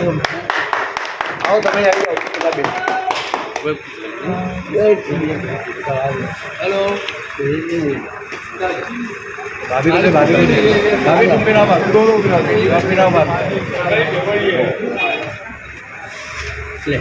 आओ તમે આવી જાઓ हेलो भाभी तुम भी ना मार दो भाभी ना मार ले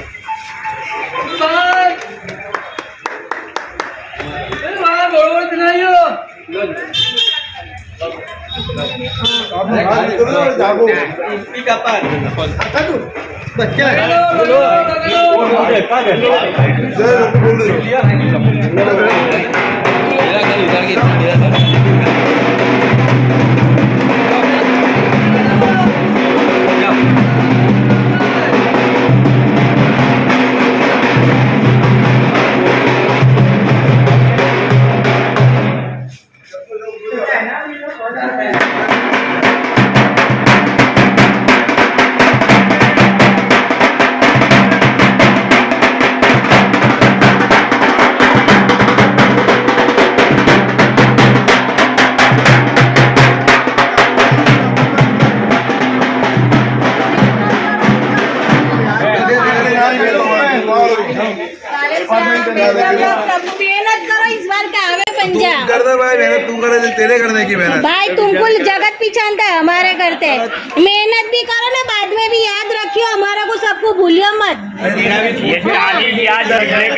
मेहनत करो इस बार का आवे पंजाब कर दे भाई मेहनत तू करे तेरे करने की मेहनत भाई तुमको जगत पहचानता है हमारे करते हैं मेहनत भी करो ना बाद में भी याद रखियो हमारा को सबको भूलियो मत बाद में भी याद रखियो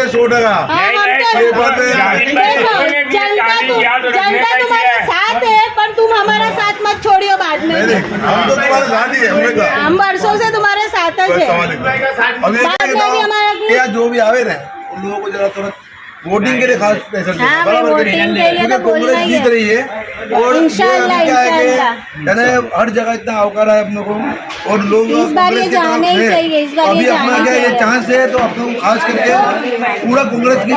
100 टका देखो जनता तुम्हारे साथ है पर तुम हमारा साथ मत छोड़ियो बाद में हम तो तुम्हारे साथ ही है हम वर्षों से तुम्हारे साथ है अभी क्या जो भी आवे ना उन लोगों को जरा थोड़ा वोटिंग के लिए खास पैसा बराबर कांग्रेस जीत रही है और इंशाल्लाह यानी हर जगह इतना अवकार है अपनों को और लोग इस बार ये जाने ही चाहिए इस बार अभी अपना क्या ये चांस है तो अपनों को खास करके पूरा कांग्रेस की